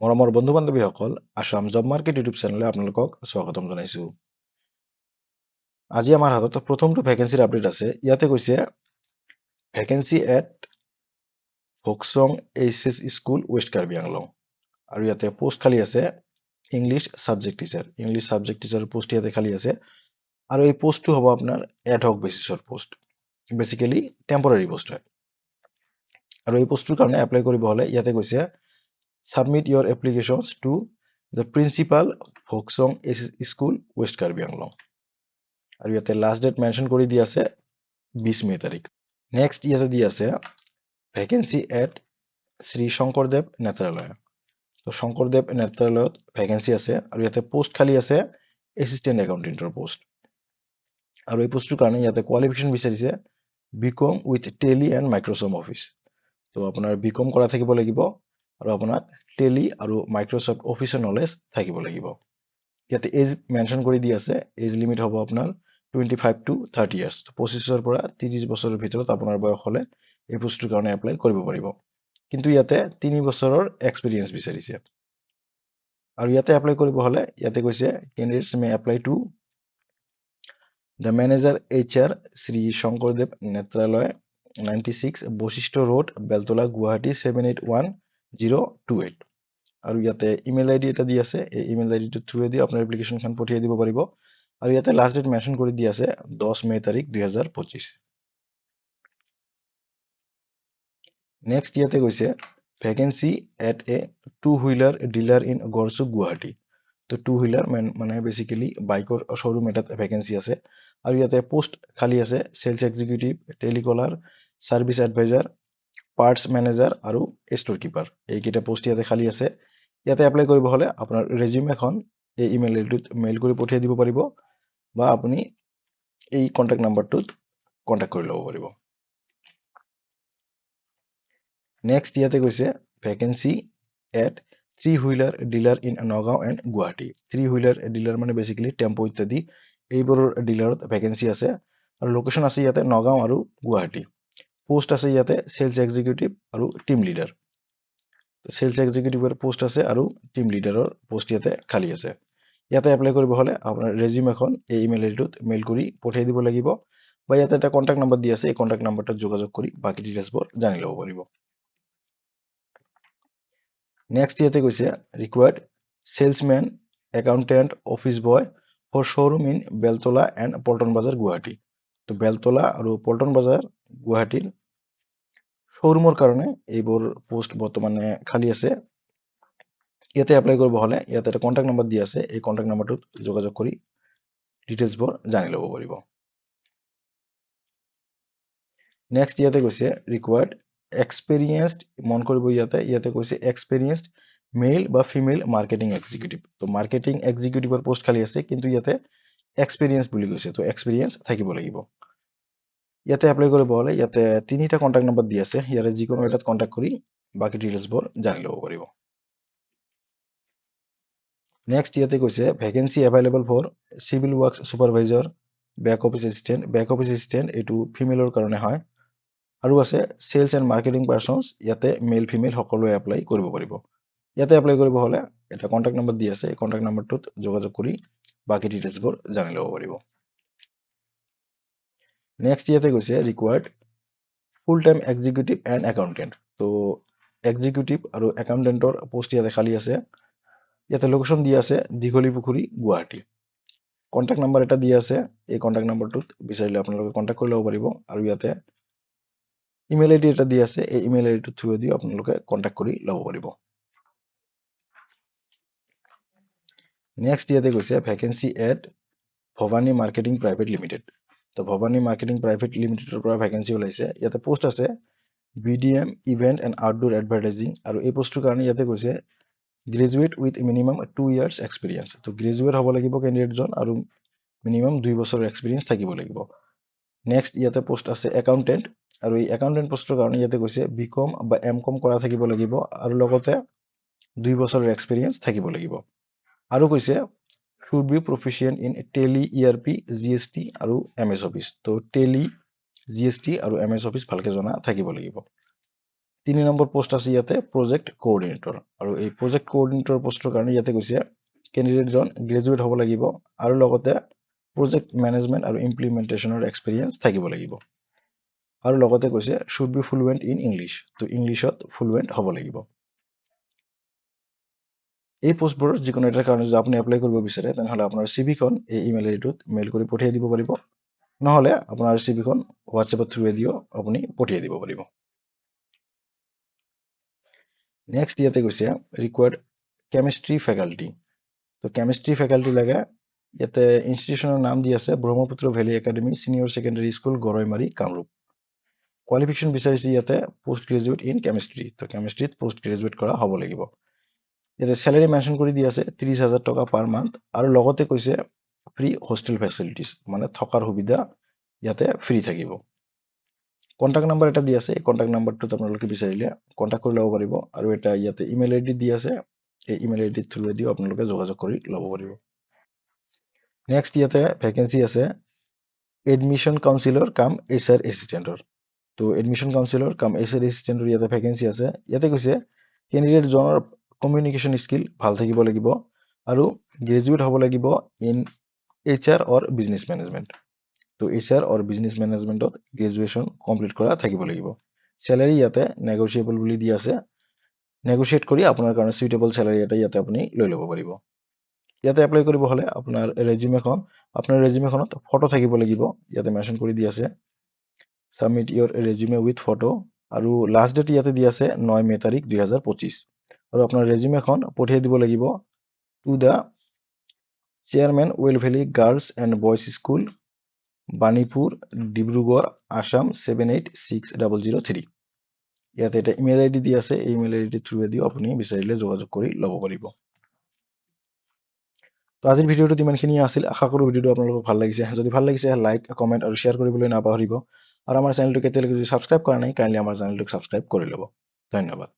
মৰমৰ বন্ধু-বান্ধৱীসকল, Assam job market YouTube চেনেললৈ আপোনালোকক স্বাগতম জনাইছোঁ। আজি আমাৰ হাতত প্ৰথমটো ভেকেঞ্চিৰ আপডেট আছে। ইয়াতে কৈছে ভেকেঞ্চি এট ভোকচং HS school west Karbi Anglong. আৰু ইয়াতে পোষ্ট খালী আছে English subject teacher. English subject teacher post ইয়াতে খালী আছে। আৰু এই পোষ্টটো হ'ব আপোনাৰ এডহক বেচিছৰ পোষ্ট। বেচিকেলি টেম্পৰাৰী পোষ্ট হয়। আৰু এই পোষ্টটোৰ কাৰণে এপ্লাই কৰিব হ'লে ইয়াতে কৈছে Submit your applications to the principal Vokesong School West Karbi Anglong. আৰু ইয়াতে লাষ্ট ডেট মেনশ্যন কৰি দি আছে 20 মে তাৰিখ। নেক্সট ইয়াতে দি আছে ভেকেঞ্চি এট শ্ৰী শংকৰদেৱ নেত্ৰালয়। তো শংকৰদেৱ নেত্ৰালয়ত ভেকেঞ্চি আছে আৰু ইয়াতে পোষ্ট খালী আছে এছিষ্টেণ্ট একাউণ্টেণ্টৰ পোষ্ট। আৰু এই পোষ্টটোৰ কাৰণে ইয়াতে কোৱালিফিকেশ্যন বিচাৰিছে BCom with Tally and Microsoft office. তো আপোনাৰ বিকম কৰা থাকিব লাগিব আৰু আপোনাৰ টেলি আৰু মাইক্ৰ'ছফ্ট অফিচৰ নলেজ থাকিব লাগিব। ইয়াতে এজ মেনশ্যন কৰি দি আছে, এজ লিমিট হ'ব আপোনাৰ 25 to 30 ইয়াৰ্ছ। 25ৰ পৰা 30 বছৰৰ ভিতৰত আপোনাৰ বয়স হ'লে এই পোষ্টটোৰ কাৰণে এপ্লাই কৰিব পাৰিব। কিন্তু ইয়াতে 3 বছৰৰ এক্সপিৰিয়েঞ্চ বিচাৰিছে। আৰু ইয়াতে এপ্লাই কৰিব হ'লে ইয়াতে কৈছে candidates may apply to the manager HR Shri Sankardev Netralaya 96 Basistha road Beltola Guwahati 781028। আৰু ইয়াতে ইমেইল আইডি এটা দি আছে, এই ইমেইল আইডিটোৰ থ্ৰুৱেদি আপোনাৰ এপ্লিকেশ্যনখন পঠিয়াই দিব পাৰিব। আৰু ইয়াতে লাষ্ট ডেট মেনশ্যন কৰি দি আছে 10 মে তাৰিখ 2025। নেক্সট ইয়াতে কৈছে vacancy at a two wheeler dealer in Garchuk Guwahati. তো টু হুইলাৰ মানে বেচিকেলি বাইকৰ শ্বৰুম এটাত ভেকেঞ্চি আছে। আৰু ইয়াতে পোষ্ট খালী আছে sales executive, telecaller, service advisor, parts manager আৰু ষ্ট'ৰ কিপাৰ। এইকেইটা পোষ্ট ইয়াতে খালী আছে। ইয়াতে এপ্লাই কৰিব হ'লে আপোনাৰ ৰেজিউম এখন এই ইমেইল আইডিটোত মেইল কৰি পঠিয়াই দিব পাৰিব বা আপুনি এই কণ্টেক্ট নাম্বাৰটোত কণ্টেক্ট কৰি ল'ব পাৰিব। নেক্সট ইয়াতে কৈছে vacancy at three wheeler dealer in Nagaon and Guwahati. Three wheeler dealer মানে বেচিকেলি টেম্পো ইত্যাদি এইবোৰৰ ডিলাৰত ভেকেঞ্চি আছে। আৰু লোকেশ্যন আছে ইয়াতে নগাঁও আৰু গুৱাহাটী। পোষ্ট আছে ইয়াতে চেলছ এক্সিকিউটিভ আৰু টিম লিডাৰ। চেলছ এক্সিকিউটিভৰ পোষ্ট আছে আৰু টিম লিডাৰৰ পোষ্ট ইয়াতে খালী আছে। ইয়াতে এপ্লাই কৰিব হ'লে আপোনাৰ ৰেজিউম এখন এই ইমেইল আইডিটোত মেইল কৰি পঠিয়াই দিব লাগিব বা ইয়াতে এটা কণ্টেক্ট নাম্বাৰ দি আছে, এই কণ্টেক্ট নাম্বাৰটোত যোগাযোগ কৰি বাকী ডিটেইলছবোৰ জানি ল'ব পাৰিব। নেক্সট ইয়াতে কৈছে required salesman accountant office boy for showroom in Beltola and Paltan Bazaar Guwahati. তো বেলতলা আৰু পল্টন বজাৰ গুৱাহাটীৰ শ্ব'ৰুমৰ কাৰণে এইবোৰ পোষ্ট বৰ্তমানে খালী আছে। ইয়াতে এপ্লাই কৰিব হ'লে ইয়াতে এটা কণ্টেক্ট নাম্বাৰ দি আছে, এই কণ্টেক্ট নাম্বাৰটোত যোগাযোগ কৰি ডিটেইলছবোৰ জানি ল'ব পাৰিব। নেক্সট ইয়াতে কৈছে ৰিকুৱাৰ্ড এক্সপেৰিয়েঞ্চড, মন কৰিব ইয়াতে কৈছে এক্সপেৰিয়েঞ্চড মেইল বা ফিমেইল মাৰ্কেটিং এক্সিকিউটিভ। তো মাৰ্কেটিং এক্সিকিউটিভৰ পোষ্ট খালী আছে, কিন্তু ইয়াতে এক্সপেৰিয়েঞ্চ বুলি কৈছে, তো এক্সপেৰিয়েঞ্চ থাকিব লাগিব। ইয়াতে এপ্লাই কৰিব হ'লে ইয়াতে 3টা কণ্টেক্ট নাম্বাৰ দি আছে, ইয়াৰে যিকোনো এটাত কণ্টেক্ট কৰি বাকী ডিটেইলছবোৰ জানি ল'ব পাৰিব। নেক্সট ইয়াতে কৈছে vacancy available for civil works supervisor, back office assistant. Back office assistant এইটো ফিমেইলৰ কাৰণে হয়। আৰু আছে চেলছ এণ্ড মাৰ্কেটিং পাৰ্চনছ, ইয়াতে মেইল ফিমেইল সকলোৱে এপ্লাই কৰিব পাৰিব। ইয়াতে এপ্লাই কৰিব হ'লে এটা কণ্টেক্ট নাম্বাৰ দি আছে, এই কণ্টেক্ট নাম্বাৰটোত যোগাযোগ কৰি বাকী ডিটেইলছবোৰ জানি ল'ব পাৰিব। নেক্সট ইয়াতে কৈছে required full time executive and accountant. তো এক্সিকিউটিভ আৰু একাউণ্টেণ্টৰ পোষ্ট ইয়াতে খালী আছে। ইয়াতে লোকেশ্যন দিয়া আছে দীঘলী পুখুৰী গুৱাহাটী। কণ্টেক্ট নাম্বাৰ এটা দিয়া আছে, এই কণ্টেক্ট নাম্বাৰটোত বিচাৰিলে আপোনালোকে কণ্টেক্ট কৰি ল'ব পাৰিব। আৰু ইয়াতে ইমেইল আইডি এটা দিয়া আছে, এই ইমেইল আইডিটোৰ থ্ৰুৱেদি আপোনালোকে কণ্টেক্ট কৰি ল'ব পাৰিব। নেক্সট ইয়াতে কৈছে vacancy at Bhawani marketing private limited. তো ভৱানী মাৰ্কেটিং প্ৰাইভেট লিমিটেডৰ পৰা ভেকেঞ্চি ওলাইছে। ইয়াতে পোষ্ট আছে BDM event and outdoor advertising. আৰু এই পোষ্টটোৰ কাৰণে ইয়াতে কৈছে graduate with minimum 2 years experience. তো গ্ৰেজুৱেট হ'ব লাগিব কেণ্ডিডেটজন আৰু মিনিমাম 2 বছৰৰ এক্সপিৰিয়েঞ্চ থাকিব লাগিব। নেক্সট ইয়াতে পোষ্ট আছে একাউণ্টেণ্ট। আৰু এই একাউণ্টেণ্ট পোষ্টৰ কাৰণে ইয়াতে কৈছে BCom বা MCom কৰা থাকিব লাগিব আৰু লগতে 2 বছৰৰ এক্সপিৰিয়েঞ্চ থাকিব লাগিব। আৰু কৈছে should be proficient in Tally, ERP, GST আৰু MS অফিচ। তো টেলি, GST আৰু MS অফিচ ভালকে জনা থাকিব লাগিব। 3 নম্বৰ পোষ্ট আছে ইয়াতে প্ৰজেক্ট কোঅৰ্ডিনেটৰ, আৰু এই প্ৰজেক্ট কোঅৰ্ডিনেটৰ পোষ্টৰ কাৰণে ইয়াতে কৈছে কেণ্ডিডেটজন গ্ৰেজুৱেট হ'ব লাগিব আৰু লগতে প্ৰজেক্ট মেনেজমেণ্ট আৰু ইমপ্লিমেণ্টেশ্যনৰ এক্সপিৰিয়েঞ্চ থাকিব লাগিব, আৰু লগতে কৈছে should be fluent in English, তো ইংলিছত ফ্লুৱেণ্ট হ'ব লাগিব। এই পোষ্টবোৰৰ যিকোনো এটাৰ কাৰণে যদি আপুনি এপ্লাই কৰিব বিচাৰে তেনেহ'লে আপোনাৰ চিভিখন এই ইমেইল আইডিটোত মেইল কৰি পঠিয়াই দিব পাৰিব, নহ'লে আপোনাৰ চিভিখন হোৱাটছএপৰ থ্ৰুৱেদিও আপুনি পঠিয়াই দিব পাৰিব। নেক্সট ইয়াতে কৈছে ৰিকুৱাৰ্ড কেমিষ্ট্ৰি ফেকাল্টি, তো কেমিষ্ট্ৰি ফেকাল্টি লাগে। ইয়াতে ইনষ্টিটিউচনৰ নাম দি আছে Brahmaputra valley academy senior secondary school Garoimari Kamrup. Qualification বিচাৰিছে ইয়াতে পোষ্ট গ্ৰেজুৱেট ইন কেমিষ্ট্ৰি, তো কেমিষ্ট্ৰিত পোষ্ট গ্ৰেজুৱেট কৰা হ'ব লাগিব। ইয়াতে চেলাৰী মেনশ্যন কৰি দি আছে 30,000 টকা পাৰ মান্থ, আৰু লগতে কৈছে ফ্ৰী হোষ্টেল ফেচিলিটিজ, মানে থকাৰ সুবিধা ইয়াতে ফ্ৰী থাকিব। কণ্টেক্ট নাম্বাৰ এটা দি আছে, এই কণ্টেক্ট নাম্বাৰটোত আপোনালোকে বিচাৰিলে কণ্টেক্ট কৰি ল'ব পাৰিব, আৰু এটা ইয়াতে ইমেইল আইডি দি আছে, এই ইমেইল আইডিৰ থ্ৰুৱেদিও আপোনালোকে যোগাযোগ কৰি ল'ব পাৰিব। নেক্সট ইয়াতে ভেকেঞ্চি আছে এডমিশ্যন কাউন্সিলৰ কাম HR এছিষ্টেণ্টৰ, তো এডমিশ্যন কাউন্সিলৰ কাম HR এছিষ্টেণ্টৰ ইয়াতে ভেকেঞ্চি আছে। ইয়াতে কৈছে কেণ্ডিডেটজনৰ কমিউনিকেশ্যন স্কিল ভাল থাকিব লাগিব আৰু গ্ৰেজুৱেট হ'ব লাগিব in HR or business management, তো HR অৰ বিজনেছ মেনেজমেণ্টত গ্ৰেজুৱেশ্যন কমপ্লিট কৰা থাকিব লাগিব। চেলাৰী ইয়াতে নেগচিয়েবল বুলি দি আছে, নেগচিয়েট কৰি আপোনাৰ কাৰণে চুইটেবল চেলাৰী এটা ইয়াতে আপুনি লৈ ল'ব পাৰিব। ইয়াতে এপ্লাই কৰিব হ'লে আপোনাৰ ৰেজিউমেখনত ফটো থাকিব লাগিব, ইয়াতে মেনশ্যন কৰি দি আছে সাবমিট ইয়ৰ ৰেজিউমে উইথ ফটো, আৰু লাষ্ট ডেট ইয়াতে দি আছে 9 মে তাৰিখ 2025, আৰু আপোনাৰ ৰেজিউমেখন পঠিয়াই দিব লাগিব to the chairman well valley girls and boys school Banipur Dibrugarh Assam 786003। ইয়াতে এটা ইমেইল আইডি দি আছে, এই ইমেইল আইডিৰ থ্ৰুৱেদিও আপুনি বিচাৰিলে যোগাযোগ কৰি ল'ব পাৰিব। তো আজিৰ ভিডিঅ'টোত ইমানখিনি আছিল, আশা কৰোঁ ভিডিঅ'টো আপোনালোকক ভাল লাগিছে। যদি ভাল লাগিছে লাইক কমেণ্ট আৰু শ্বেয়াৰ কৰিবলৈ নাপাহৰিব, আৰু আমাৰ চেনেলটোক এতিয়ালৈকে যদি ছাবস্ক্ৰাইব কৰা নাই কাইণ্ডলি আমাৰ চেনেলটোক ছাবস্ক্ৰাইব কৰি ল'ব। ধন্যবাদ।